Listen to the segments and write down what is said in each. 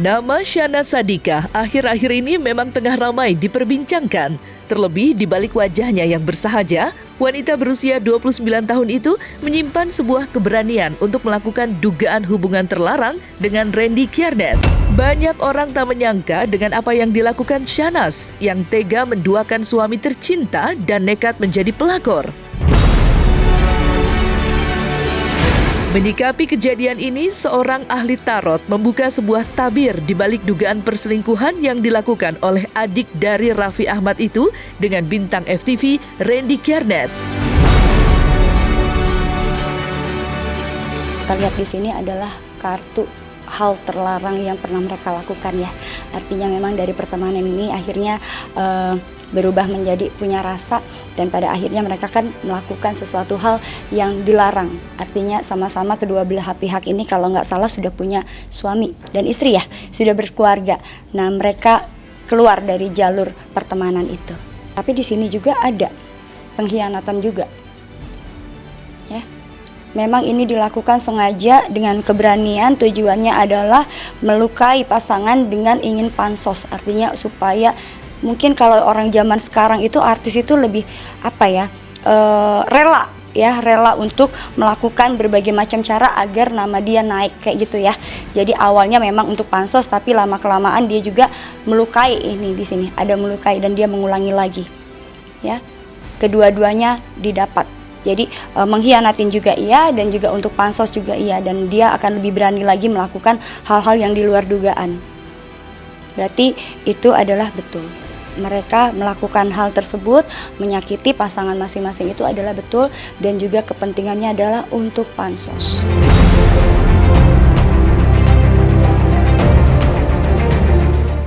Nama Syahnaz Sadiqah akhir-akhir ini memang tengah ramai diperbincangkan. Terlebih di balik wajahnya yang bersahaja, wanita berusia 29 tahun itu menyimpan sebuah keberanian untuk melakukan dugaan hubungan terlarang dengan Randy Kiernet. Banyak orang tak menyangka dengan apa yang dilakukan Syahnaz yang tega menduakan suami tercinta dan nekat menjadi pelakor. Menyikapi kejadian ini, seorang ahli tarot membuka sebuah tabir di balik dugaan perselingkuhan yang dilakukan oleh adik dari Raffi Ahmad itu dengan bintang FTV Randy Kiernet. Kita lihat di sini adalah kartu hal terlarang yang pernah mereka lakukan ya. Artinya memang dari pertemanan ini akhirnya berubah menjadi punya rasa, dan pada akhirnya mereka kan melakukan sesuatu hal yang dilarang. Artinya sama-sama kedua belah pihak ini kalau nggak salah sudah punya suami dan istri ya, sudah berkeluarga. Nah mereka keluar dari jalur pertemanan itu. Tapi di sini juga ada pengkhianatan juga. Ya. Memang ini dilakukan sengaja dengan keberanian, tujuannya adalah melukai pasangan dengan ingin pansos. Artinya supaya mungkin kalau orang zaman sekarang itu artis itu lebih rela untuk melakukan berbagai macam cara agar nama dia naik kayak gitu ya. Jadi awalnya memang untuk pansos, tapi lama kelamaan dia juga melukai. Ini di sini ada melukai dan dia mengulangi lagi. Ya. Kedua-duanya didapat. Jadi mengkhianatin juga iya, dan juga untuk pansos juga iya, dan dia akan lebih berani lagi melakukan hal-hal yang di luar dugaan. Berarti itu adalah betul. Mereka melakukan hal tersebut, menyakiti pasangan masing-masing itu adalah betul, dan juga kepentingannya adalah untuk pansos.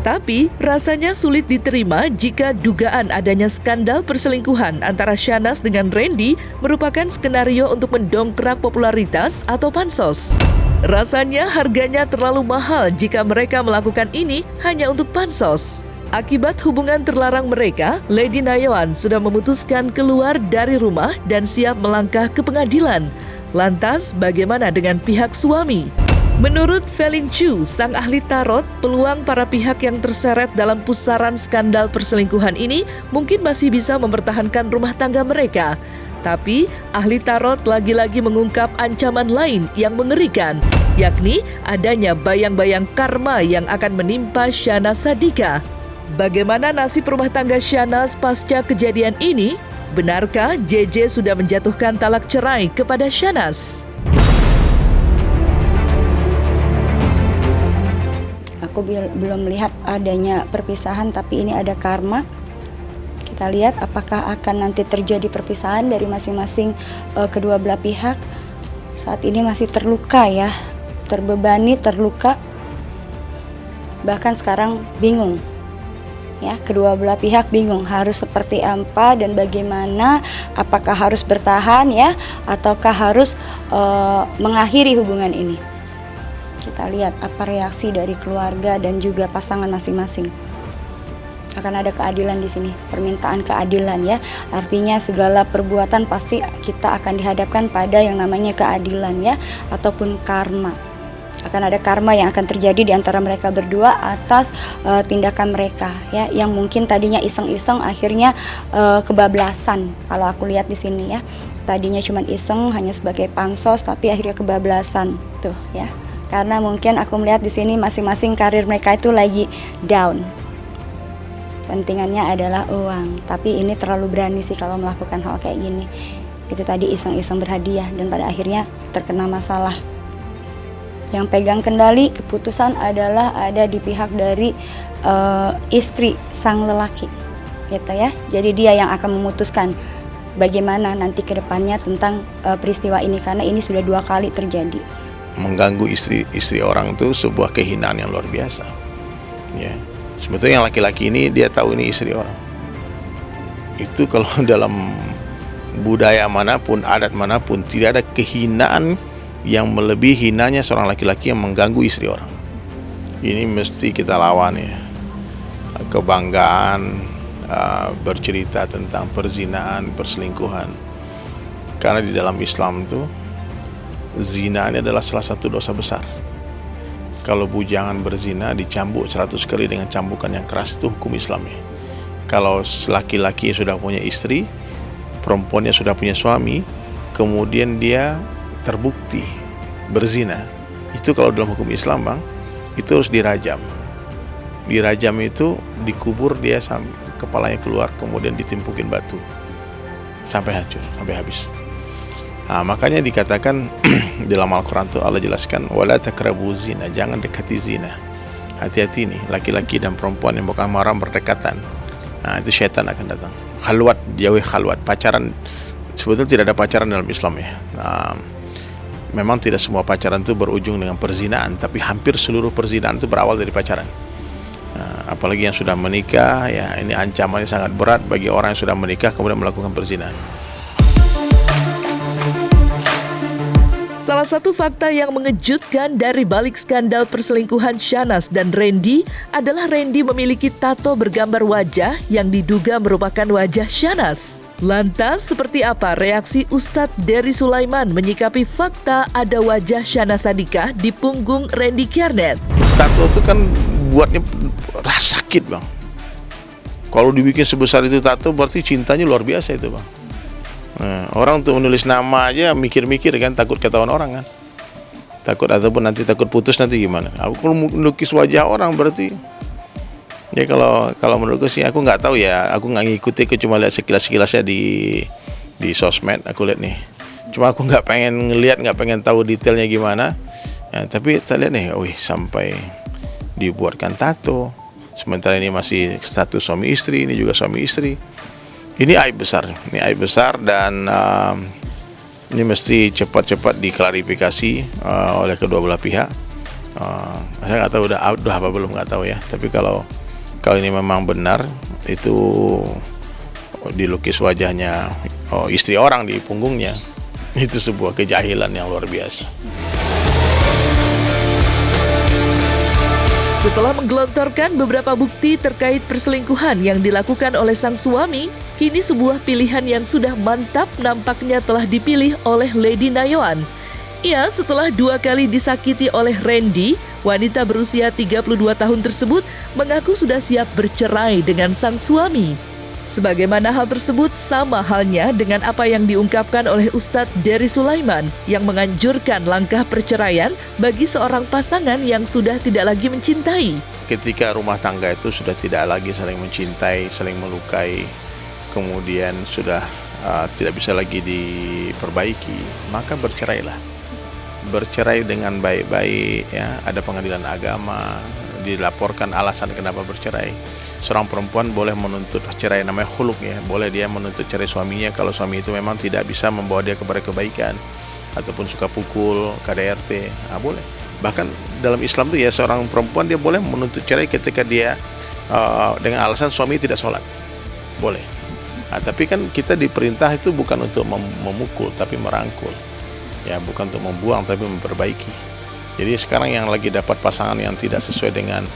Tapi rasanya sulit diterima jika dugaan adanya skandal perselingkuhan antara Syahnaz dengan Randy merupakan skenario untuk mendongkrak popularitas atau pansos. Rasanya harganya terlalu mahal jika mereka melakukan ini hanya untuk pansos. Akibat hubungan terlarang mereka, Lady Nayawan sudah memutuskan keluar dari rumah dan siap melangkah ke pengadilan. Lantas, bagaimana dengan pihak suami? Menurut Felin Chu, sang ahli tarot, peluang para pihak yang terseret dalam pusaran skandal perselingkuhan ini mungkin masih bisa mempertahankan rumah tangga mereka. Tapi, ahli tarot lagi-lagi mengungkap ancaman lain yang mengerikan, yakni adanya bayang-bayang karma yang akan menimpa Syahnaz Sadiqah. Bagaimana nasib rumah tangga Syahnaz pasca kejadian ini? Benarkah JJ sudah menjatuhkan talak cerai kepada Syahnaz? Aku belum melihat adanya perpisahan, tapi ini ada karma. Kita lihat apakah akan nanti terjadi perpisahan dari masing-masing kedua belah pihak. Saat ini masih terluka ya, terbebani, terluka. Bahkan sekarang bingung. Ya, kedua belah pihak bingung harus seperti apa dan bagaimana, apakah harus bertahan ya, ataukah harus mengakhiri hubungan ini. Kita lihat apa reaksi dari keluarga dan juga pasangan masing-masing. Akan ada keadilan di sini, permintaan keadilan ya. Artinya segala perbuatan pasti kita akan dihadapkan pada yang namanya keadilan ya, ataupun karma. Akan ada karma yang akan terjadi di antara mereka berdua atas tindakan mereka ya, yang mungkin tadinya iseng-iseng akhirnya kebablasan. Kalau aku lihat di sini ya, tadinya cuma iseng hanya sebagai pansos, tapi akhirnya kebablasan tuh ya. Karena mungkin aku melihat di sini masing-masing karir mereka itu lagi down. Pentingannya adalah uang, tapi ini terlalu berani sih kalau melakukan hal kayak gini. Itu tadi iseng-iseng berhadiah dan pada akhirnya terkena masalah. Yang pegang kendali keputusan adalah ada di pihak dari istri sang lelaki, gitu ya. Jadi dia yang akan memutuskan bagaimana nanti ke depannya tentang peristiwa ini, karena ini sudah 2 kali terjadi. Mengganggu istri orang itu sebuah kehinaan yang luar biasa. Ya, sebetulnya yang laki-laki ini dia tahu ini istri orang. Itu kalau dalam budaya manapun, adat manapun, tidak ada kehinaan yang melebihi hinanya seorang laki-laki yang mengganggu istri orang. Ini mesti kita lawan ya. Kebanggaan bercerita tentang perzinaan, perselingkuhan. Karena di dalam Islam itu zina ini adalah salah satu dosa besar. Kalau bujangan berzina dicambuk 100 kali dengan cambukan yang keras, itu hukum Islamnya. Kalau laki-laki sudah punya istri, perempuannya sudah punya suami, kemudian dia terbukti berzina, itu kalau dalam hukum Islam bang, itu harus dirajam. Dirajam itu dikubur dia sampai kepalanya keluar, kemudian ditimpukin batu sampai hancur, sampai habis. Nah, makanya dikatakan dalam Al-Quran itu Allah jelaskan, wala takrabu zina, jangan dekati zina. Hati-hati nih, laki-laki dan perempuan yang bukan mahram berdekatan. Nah, itu syaitan akan datang. Khalwat, jauhi khalwat. Pacaran, sebetulnya tidak ada pacaran dalam Islam ya. Nah, memang tidak semua pacaran itu berujung dengan perzinaan, tapi hampir seluruh perzinaan itu berawal dari pacaran. Nah, apalagi yang sudah menikah, ya ini ancamannya sangat berat bagi orang yang sudah menikah kemudian melakukan perzinaan. Salah satu fakta yang mengejutkan dari balik skandal perselingkuhan Shahnaz dan Randy adalah Randy memiliki tato bergambar wajah yang diduga merupakan wajah Shahnaz. Lantas, seperti apa reaksi Ustadz Dery Sulaiman menyikapi fakta ada wajah Shahnaz Sadiqah di punggung Randy Kerneth? Tato itu kan buatnya rasa sakit bang. Kalau dibikin sebesar itu tato berarti cintanya luar biasa itu bang. Nah, orang untuk menulis nama aja mikir-mikir kan, takut ketahuan orang kan, takut ataupun nanti takut putus nanti gimana. Aku kalau melukis wajah orang berarti ya kalau menurutku sih, aku nggak tahu ya, aku nggak ngikuti, aku cuma lihat sekilas-sekilasnya di sosmed, aku lihat nih, cuma aku nggak pengen ngelihat, nggak pengen tahu detailnya gimana ya, tapi saya lihat nih, wih sampai dibuatkan tato, sementara ini masih status suami istri, ini juga suami istri. Ini aib besar dan ini mesti cepat-cepat diklarifikasi oleh kedua belah pihak. Saya nggak tahu udah apa belum, nggak tahu ya. Tapi kalau ini memang benar itu dilukis wajahnya istri orang di punggungnya, itu sebuah kejahilan yang luar biasa. Setelah menggelontorkan beberapa bukti terkait perselingkuhan yang dilakukan oleh sang suami, kini sebuah pilihan yang sudah mantap nampaknya telah dipilih oleh Lady Nayoan. Ya, setelah 2 kali disakiti oleh Randy, wanita berusia 32 tahun tersebut mengaku sudah siap bercerai dengan sang suami. Sebagaimana hal tersebut sama halnya dengan apa yang diungkapkan oleh Ustadz Dery Sulaiman yang menganjurkan langkah perceraian bagi seorang pasangan yang sudah tidak lagi mencintai. Ketika rumah tangga itu sudah tidak lagi saling mencintai, saling melukai, kemudian sudah tidak bisa lagi diperbaiki, maka bercerailah. Bercerai dengan baik-baik ya, ada pengadilan agama, dilaporkan alasan kenapa bercerai. Seorang perempuan boleh menuntut cerai, namanya khuluk ya, boleh dia menuntut cerai suaminya kalau suami itu memang tidak bisa membawa dia kepada kebaikan ataupun suka pukul, KDRT, boleh. Bahkan dalam Islam itu ya, seorang perempuan dia boleh menuntut cerai ketika dia dengan alasan suami tidak sholat, boleh. Tapi kan kita diperintah itu bukan untuk memukul tapi merangkul ya, bukan untuk membuang tapi memperbaiki. Jadi sekarang yang lagi dapat pasangan yang tidak sesuai dengan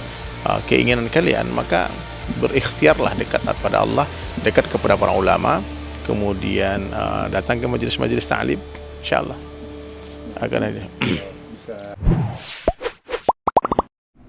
keinginan kalian, maka berikhtiarlah dekat pada Allah, dekat kepada para ulama, kemudian datang ke majelis-majelis ta'lim, insyaallah akan ada.